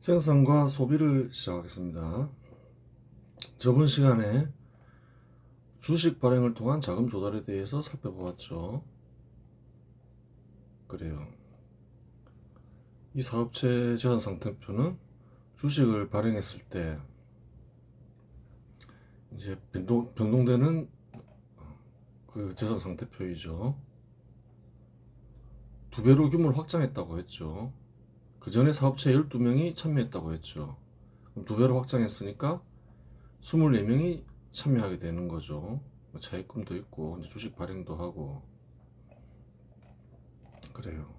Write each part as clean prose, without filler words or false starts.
생산과 소비를 시작하겠습니다. 저번 시간에 주식 발행을 통한 자금 조달에 대해서 살펴보았죠. 그래요. 이 사업체 재산 상태표는 주식을 발행했을 때 이제 변동되는 그 재산 상태표이죠. 두 배로 규모를 확장했다고 했죠. 그 전에 사업체 12명이 참여했다고 했죠. 그럼 두 배로 확장했으니까 24명이 참여하게 되는 거죠. 차입금도 있고 주식 발행도 하고 그래요.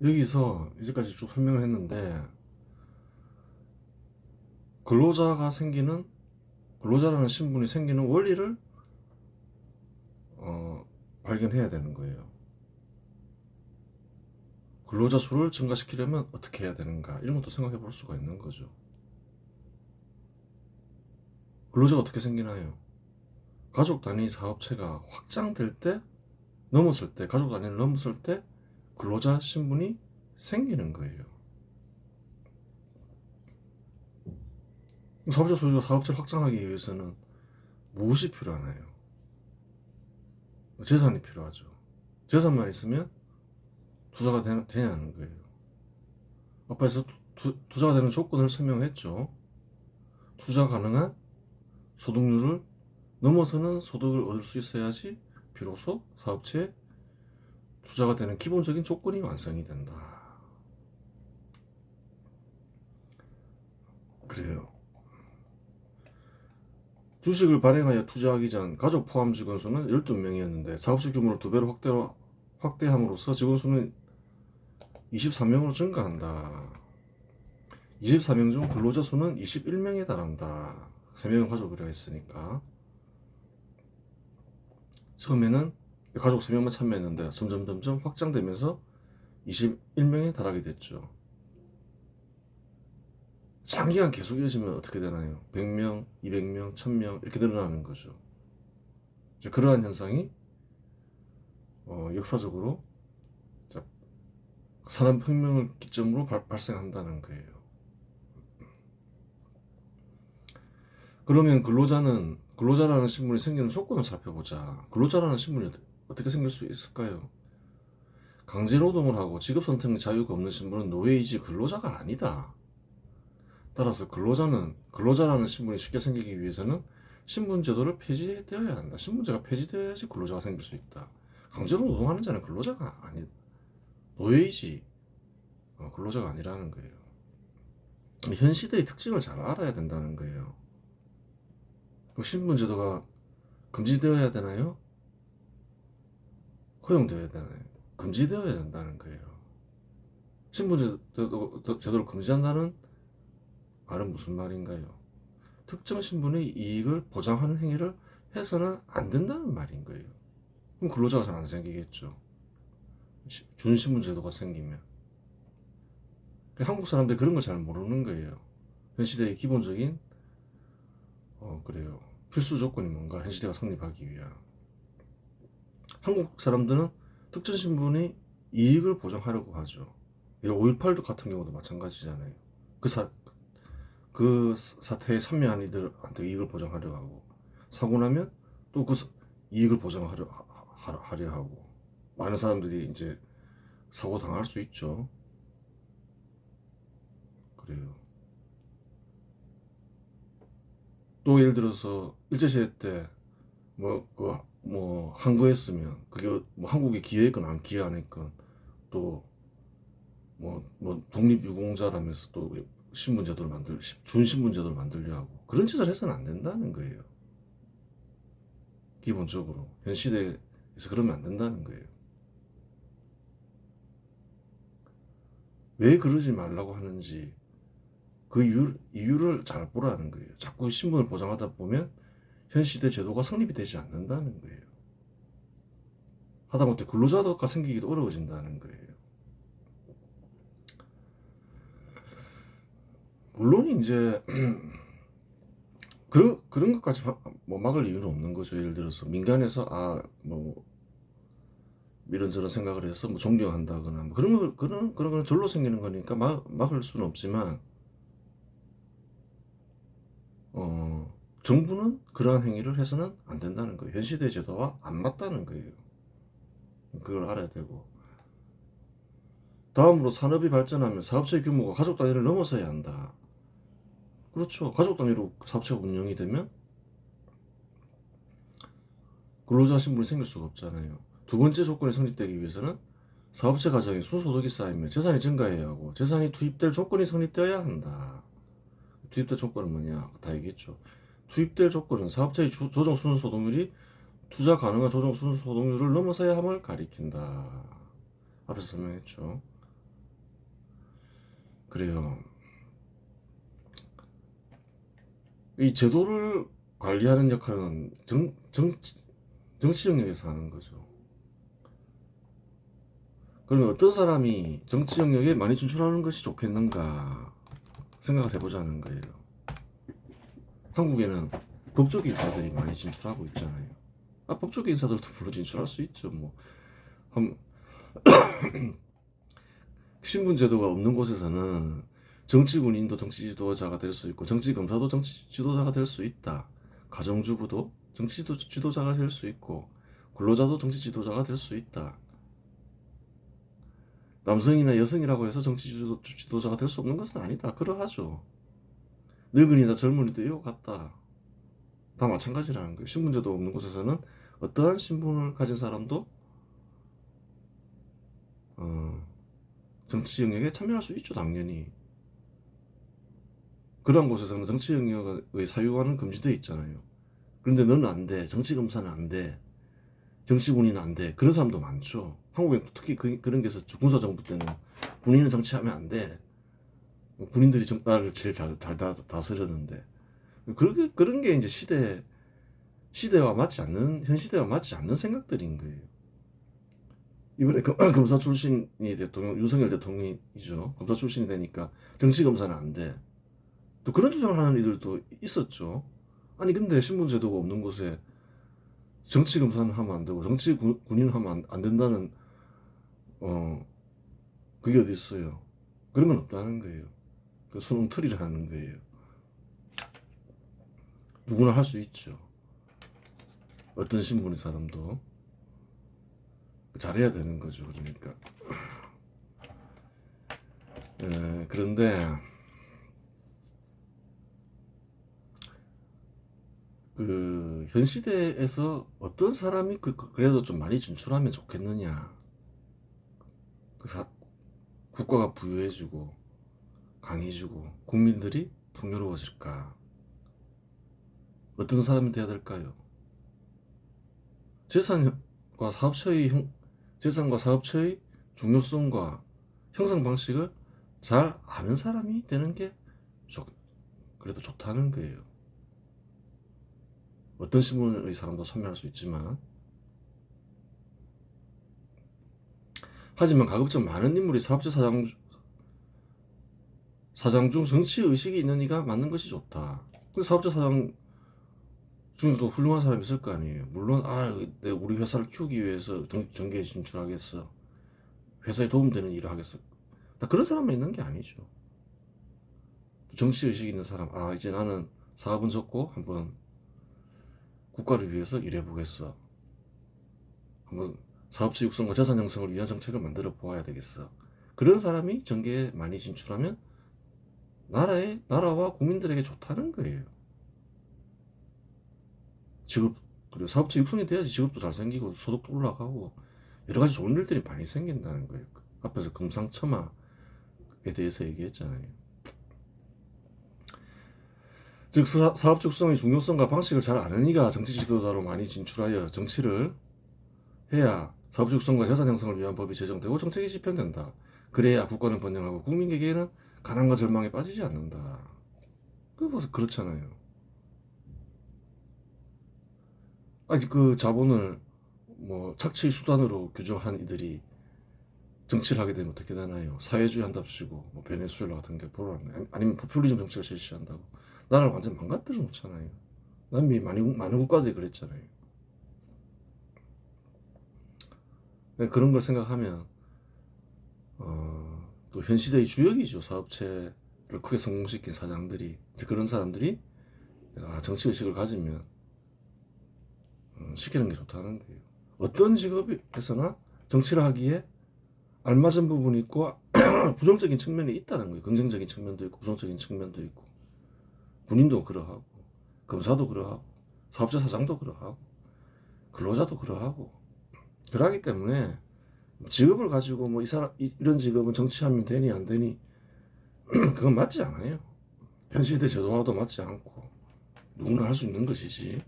여기서 이제까지 쭉 설명을 했는데 근로자라는 신분이 생기는 원리를 발견해야 되는 거예요. 근로자 수를 증가시키려면 어떻게 해야 되는가, 이런 것도 생각해 볼 수가 있는 거죠. 근로자가 어떻게 생기나요? 가족 단위 사업체가 확장될 때, 가족 단위를 넘었을 때 근로자 신분이 생기는 거예요. 사업자 소유가 사업체를 확장하기 위해서는 무엇이 필요하나요? 재산이 필요하죠. 재산만 있으면 투자가 되냐는 거예요. 앞에서 투자가 되는 조건을 설명했죠. 투자 가능한 소득률을 넘어서는 소득을 얻을 수 있어야지 비로소 사업체에 투자가 되는 기본적인 조건이 완성이 된다. 그래요. 주식을 발행하여 투자하기 전 가족 포함 직원 수는 12명이었는데 사업체 규모를 2배로 확대함으로써 직원 수는 23명으로 증가한다. 24명 중 근로자 수는 21명에 달한다. 3명은 가족이라 했으니까. 처음에는 가족 3명만 참여했는데 점점 확장되면서 21명에 달하게 됐죠. 장기간 계속 이어지면 어떻게 되나요? 100명, 200명, 1000명 이렇게 늘어나는 거죠. 그러한 현상이 역사적으로 산업혁명을 기점으로 발생한다는 거예요. 그러면 근로자라는 신분이 생기는 조건을 살펴보자. 근로자라는 신분이 어떻게 생길 수 있을까요? 강제노동을 하고 직업선택 자유가 없는 신분은 노예이지 근로자가 아니다. 따라서 근로자라는 신분이 쉽게 생기기 위해서는 신분제도를 폐지되어야 한다. 신분제가 폐지되어야지 근로자가 생길 수 있다. 강제로 노동하는 자는 근로자가 아니, 노예이지 근로자가 아니라는 거예요. 현 시대의 특징을 잘 알아야 된다는 거예요. 신분제도가 금지되어야 되나요? 허용되어야 되나요? 금지되어야 된다는 거예요. 신분제도를 금지한다는 말은 무슨 말인가요? 특정 신분의 이익을 보장하는 행위를 해서는 안 된다는 말인 거예요. 그럼 근로자가 잘 안 생기겠죠. 준신분제도가 생기면. 한국 사람들이 그런 걸 잘 모르는 거예요. 현 시대의 기본적인 그래요. 필수 조건이 뭔가, 현 시대가 성립하기 위한. 한국 사람들은 특정 신분의 이익을 보장하려고 하죠. 5.18 같은 경우도 마찬가지잖아요. 그 사태에 참여한 이들한테 이익을 보장하려 하고, 사고 나면 또 그 이익을 보장하려 하고, 많은 사람들이 이제 사고 당할 수 있죠. 그래요. 또 예를 들어서 일제시대 때 항거했으면 그게 한국에 기여했건 안 기여 안 했건 또 독립유공자라면서 또 준신분제도를 만들려 하고, 그런 짓을 해서는 안 된다는 거예요. 기본적으로 현 시대에서 그러면 안 된다는 거예요. 왜 그러지 말라고 하는지 그 이유를 잘 보라는 거예요. 자꾸 신분을 보장하다 보면 현 시대 제도가 성립이 되지 않는다는 거예요. 하다못해 근로자가 생기기도 어려워진다는 거예요. 물론 이제 그런 것까지 막을 이유는 없는 거죠. 예를 들어서 민간에서 이런저런 생각을 해서 뭐 존경한다거나 뭐 그런 건 절로 생기는 거니까 막을 수는 없지만 정부는 그러한 행위를 해서는 안 된다는 거예요. 현 시대 제도와 안 맞다는 거예요. 그걸 알아야 되고 다음으로 산업이 발전하면 사업체 규모가 가족 단위를 넘어서야 한다. 그렇죠. 가족 단위로 사업체가 운영이 되면 근로자 신분이 생길 수가 없잖아요. 두 번째 조건이 성립되기 위해서는 사업체 가정에 순소득이 쌓이면 재산이 증가해야 하고 재산이 투입될 조건이 성립되어야 한다. 투입될 조건은 뭐냐? 다 얘기했죠. 투입될 조건은 사업체의 조정 순소득률이 투자 가능한 조정 순소득률을 넘어서야 함을 가리킨다. 앞에서 설명했죠. 그래요. 이 제도를 관리하는 역할은 정치 영역에서 하는 거죠. 그러면 어떤 사람이 정치 영역에 많이 진출하는 것이 좋겠는가 생각을 해보자는 거예요. 한국에는 법조계 인사들이 많이 진출하고 있잖아요. 법조계 인사들도 물론 진출할 수 있죠. 신분 제도가 없는 곳에서는 정치 군인도 정치 지도자가 될 수 있고 정치 검사도 정치 지도자가 될 수 있다. 가정주부도 정치 지도자가 될 수 있고 근로자도 정치 지도자가 될 수 있다. 남성이나 여성이라고 해서 정치 지도자가 될 수 없는 것은 아니다. 그러하죠. 늙은이나 젊은이도 이거 같다. 다 마찬가지라는 거예요. 신분제도 없는 곳에서는 어떠한 신분을 가진 사람도 정치 영역에 참여할 수 있죠. 당연히. 그런 곳에서는 정치 영역의 사유화는 금지되어 있잖아요. 그런데 너는 안 돼. 정치 검사는 안 돼. 정치군인은 안 돼. 그런 사람도 많죠. 한국에 특히 그런 게 있었죠. 군사정부 때는 군인은 정치하면 안 돼. 군인들이 나를 제일 잘 다스렸는데 그런 게 이제 시대와 맞지 않는 현 시대와 맞지 않는 생각들인 거예요. 이번에 검사 출신이 대통령 윤석열 대통령이죠. 검사 출신이 되니까 정치 검사는 안 돼. 또 그런 주장을 하는 이들도 있었죠. 아니 근데 신분 제도가 없는 곳에 정치 검사는 하면 안 되고 정치 군인은 하면 안 된다는 그게 어디 있어요? 그런 건 없다는 거예요. 그 수능틀이라는 거예요. 누구나 할 수 있죠. 어떤 신분의 사람도 잘해야 되는 거죠. 그러니까 그런데 그 현 시대에서 어떤 사람이 그래도 좀 많이 진출하면 좋겠느냐. 국가가 부유해지고 강해지고 국민들이 풍요로워질까? 어떤 사람이 돼야 될까요? 재산과 사업체의 중요성과 형성 방식을 잘 아는 사람이 되는 게 그래도 좋다는 거예요. 어떤 신분의 사람도 참여할 수 있지만 하지만 가급적 많은 인물이 사업체 사장 중 정치 의식이 있는 이가 맞는 것이 좋다. 근데 사업체 사장 중에서도 훌륭한 사람이 있을 거 아니에요. 물론 우리 회사를 키우기 위해서 정계에 진출하겠어. 회사에 도움되는 일을 하겠어. 다 그런 사람만 있는 게 아니죠. 정치 의식이 있는 사람, 이제 나는 사업은 접고 한번 국가를 위해서 일해보겠어. 한번 사업체 육성과 자산 형성을 위한 정책을 만들어 보아야 되겠어. 그런 사람이 정계에 많이 진출하면 나라와 국민들에게 좋다는 거예요. 그리고 사업체 육성이 돼야지 직업도 잘 생기고 소득도 올라가고 여러 가지 좋은 일들이 많이 생긴다는 거예요. 앞에서 금상첨화에 대해서 얘기했잖아요. 즉 사업체 육성의 중요성과 방식을 잘 아는 이가 정치 지도자로 많이 진출하여 정치를 해야 사업체 육성과 자산 형성을 위한 법이 제정되고 정책이 집행된다. 그래야 국가는 번영하고 국민에게는 가난과 절망에 빠지지 않는다. 그렇잖아요. 그 자본을 착취 수단으로 규정한 이들이 정치를 하게 되면 어떻게 되나요? 사회주의 한답시고 베네수엘라 같은 게 아니면 포퓰리즘 정책을 실시한다고 나라를 완전 망가뜨려 놓잖아요. 남미 많은 국가들이 그랬잖아요. 그런 걸 생각하면 또 현 시대의 주역이죠. 사업체를 크게 성공시킨 사장들이, 이제 그런 사람들이 정치 의식을 가지면 시키는 게 좋다는 거예요. 어떤 직업에서나 정치를 하기에 알맞은 부분이 있고 부정적인 측면이 있다는 거예요. 긍정적인 측면도 있고 부정적인 측면도 있고, 군인도 그러하고 검사도 그러하고 사업자 사장도 그러하고 근로자도 그러하고, 그러하기 때문에 직업을 가지고 뭐 이런 직업은 정치하면 되니 안 되니 그건 맞지 않아요. 현 시대 제도와도 맞지 않고 누구나 할 수 있는 것이지.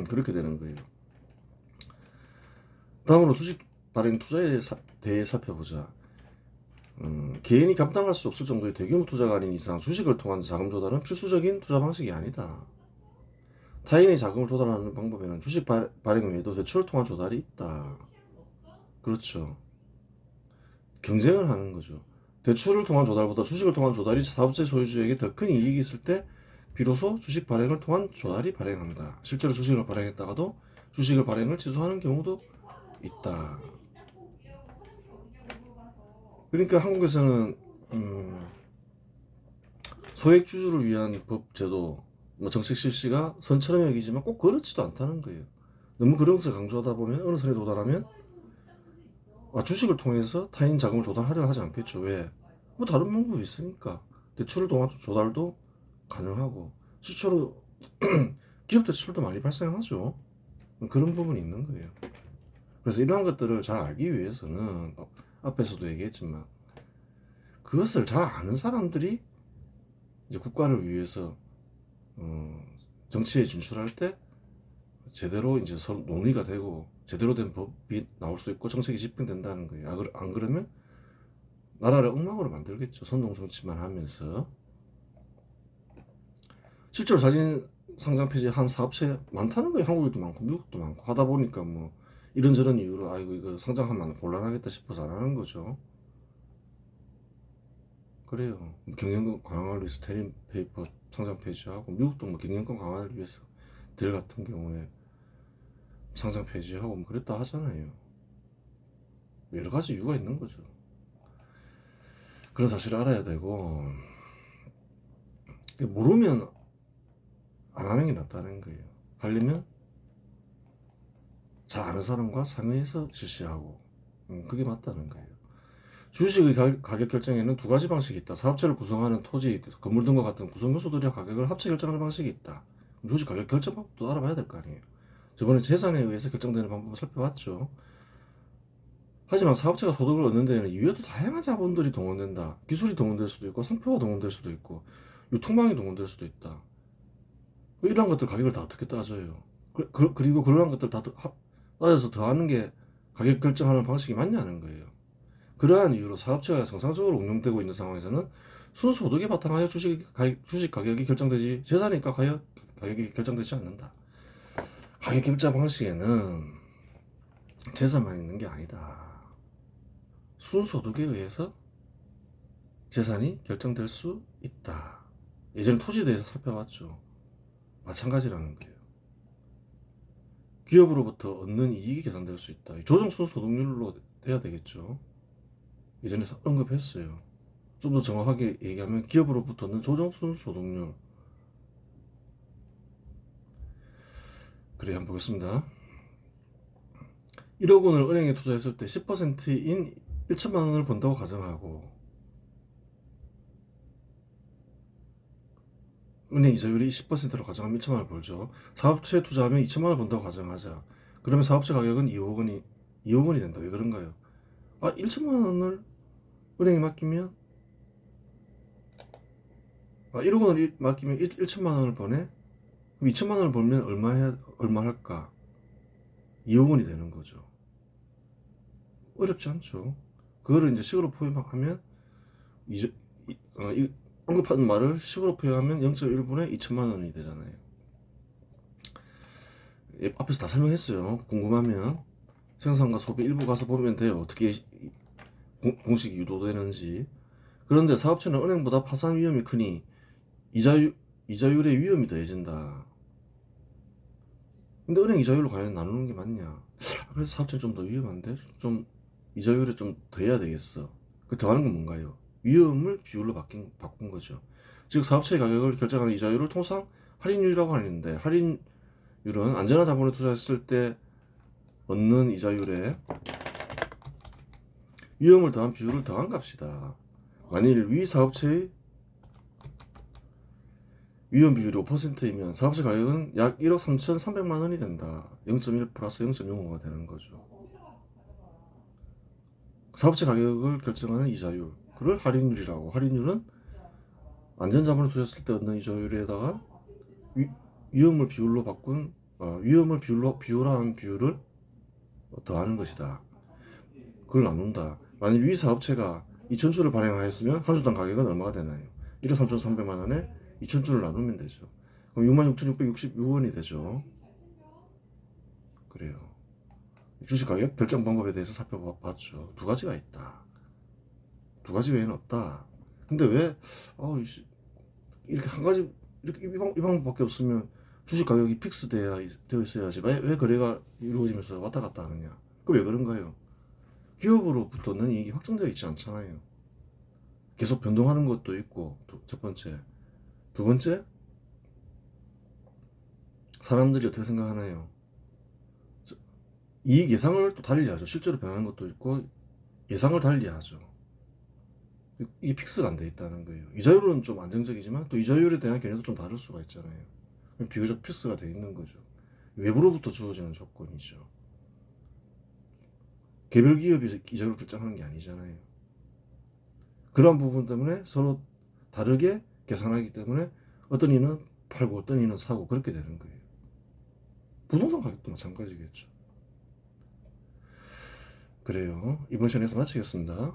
그렇게 되는 거예요. 다음으로 주식 발행 투자에 대해 살펴보자. 개인이 감당할 수 없을 정도의 대규모 투자가 아닌 이상 주식을 통한 자금 조달은 필수적인 투자 방식이 아니다. 타인의 자금을 조달하는 방법에는 주식 발행 외에도 대출을 통한 조달이 있다. 그렇죠. 경쟁을 하는 거죠. 대출을 통한 조달보다 주식을 통한 조달이 사업체 소유주에게 더 큰 이익이 있을 때 비로소 주식 발행을 통한 조달이 발행한다. 실제로 주식을 발행했다가도 주식을 발행을 취소하는 경우도 있다. 그러니까 한국에서는 소액주주를 위한 법 제도, 뭐 정책 실시가 선처럼 여기지만 꼭 그렇지도 않다는 거예요. 너무 그런 것을 강조하다 보면 어느 선에 도달하면 주식을 통해서 타인 자금을 조달하려 하지 않겠죠. 왜? 뭐 다른 방법이 있으니까. 대출을 통한 조달도 가능하고, 실제로 기업 대출도 많이 발생하죠. 그런 부분이 있는 거예요. 그래서 이러한 것들을 잘 알기 위해서는 앞에서도 얘기했지만 그것을 잘 아는 사람들이 이제 국가를 위해서 정치에 진출할 때 제대로 이제 서로 논의가 되고 제대로 된 법이 나올 수 있고 정책이 집행된다는 거예요. 안 그러면 나라를 엉망으로 만들겠죠. 선동 정치만 하면서. 실제로 자진 상장 폐지한 사업체 많다는 거예요. 한국에도 많고 미국도 많고 하다 보니까 뭐 이런저런 이유로 아이고 이거 상장하면 곤란하겠다 싶어서 안 하는 거죠. 그래요. 경영권 강화를 위해서 테린 페이퍼 상장 폐지하고, 미국도 뭐 경영권 강화를 위해서 델 같은 경우에 상장 폐지하고 뭐 그랬다 하잖아요. 여러 가지 이유가 있는 거죠. 그런 사실을 알아야 되고, 모르면 안 하는 게 낫다는 거예요. 하려면 잘 아는 사람과 상의해서 실시하고, 그게 맞다는 거예요. 주식의 가격 결정에는 두 가지 방식이 있다. 사업체를 구성하는 토지, 건물 등과 같은 구성 요소들의 가격을 합체 결정하는 방식이 있다. 주식 가격 결정 방법도 알아봐야 될 거 아니에요. 저번에 재산에 의해서 결정되는 방법을 살펴봤죠. 하지만 사업체가 소득을 얻는 데에는 이외에도 다양한 자본들이 동원된다. 기술이 동원될 수도 있고 상표가 동원될 수도 있고 유통망이 동원될 수도 있다. 이러한 것들 가격을 다 어떻게 따져요? 그리고 그러한 것들 다 따져서 더하는 게 가격 결정하는 방식이 맞냐는 거예요. 그러한 이유로 사업체가 정상적으로 운영되고 있는 상황에서는 순소득에 바탕하여 주식 가격이 결정되지 재산이니까 가격이 결정되지 않는다. 가격 결정 방식에는 재산만 있는 게 아니다. 순소득에 의해서 재산이 결정될 수 있다. 예전에 토지에 대해서 살펴봤죠. 마찬가지라는 거예요. 기업으로부터 얻는 이익이 계산될 수 있다. 조정 순소득률로 돼야 되겠죠. 예전에 언급했어요. 좀 더 정확하게 얘기하면 기업으로부터는 조정순 소득률. 그래, 한번 보겠습니다. 1억 원을 은행에 투자했을 때 10%인 1천만 원을 번다고 가정하고, 은행 이자율이 10%로 가정하면 1천만 원을 벌죠. 사업체에 투자하면 2천만 원을 번다고 가정하자. 그러면 사업체 가격은 2억 원이 된다. 왜 그런가요? 1천만 원을 은행에 맡기면 1억 원을 맡기면 1천만 원을 버네? 그럼 2천만 원을 벌면 얼마 할까? 2억 원이 되는 거죠. 어렵지 않죠. 그거를 이제 식으로 표현하면 언급한 말을 식으로 표현하면 0.1분의 2천만 원이 되잖아요. 앞에서 다 설명했어요. 궁금하면 생산과 소비 일부 가서 보면 돼요. 어떻게 공식이 유도되는지. 그런데 사업체는 은행보다 파산 위험이 크니 이자율의 위험이 더해진다. 근데 은행 이자율로 과연 나누는 게 맞냐? 그래서 사업체는 좀 더 위험한데 좀 이자율에 좀 더 해야 되겠어. 그 더하는 건 뭔가요? 위험을 비율로 바꾼 거죠. 즉 사업체의 가격을 결정하는 이자율을 통상 할인율이라고 하는데 할인율은 안전한 자본에 투자했을 때 얻는 이자율에 위험을 더한 비율을 더한 값이다. 만일 위 사업체의 위험 비율이 5%이면 사업체 가격은 약 1억 3,300만 원이 된다. 0.1 플러스 0.05가 되는 거죠. 사업체 가격을 결정하는 이자율, 그걸 할인율이라고. 할인율은 안전자본을 투자했을 때 얻는 이자율에다가 위험을 비율로 바꾼 위험을 비율화한 비율을 더하는 것이다. 그걸 나눈다. 만일 위 사업체가 2,000주를 발행하였으면 한 주당 가격은 얼마가 되나요? 1억 3,300만 원에 2,000주를 나누면 되죠. 그럼 66,666원이 되죠. 그래요. 주식 가격 결정 방법에 대해서 살펴봤죠. 두 가지가 있다. 두 가지 외에는 없다. 근데 왜 이렇게 한 가지 이렇게 이 방법밖에 없으면 주식 가격이 픽스되어 있어야지 왜 거래가 이루어지면서 왔다 갔다 하느냐? 그 왜 그런가요? 기업으로부터는 이익이 확정되어 있지 않잖아요. 계속 변동하는 것도 있고 첫 번째. 두 번째, 사람들이 어떻게 생각하나요? 이익 예상을 또 달리하죠. 실제로 변하는 것도 있고 예상을 달리하죠. 이게 픽스가 안 돼 있다는 거예요. 이자율은 좀 안정적이지만 또 이자율에 대한 견해도 좀 다를 수가 있잖아요. 비교적 픽스가 돼 있는 거죠. 외부로부터 주어지는 조건이죠. 개별 기업이 이자율을 결정하는 게 아니잖아요. 그러한 부분 때문에 서로 다르게 계산하기 때문에 어떤 이는 팔고 어떤 이는 사고 그렇게 되는 거예요. 부동산 가격도 마찬가지겠죠. 그래요. 이번 시간에서 마치겠습니다.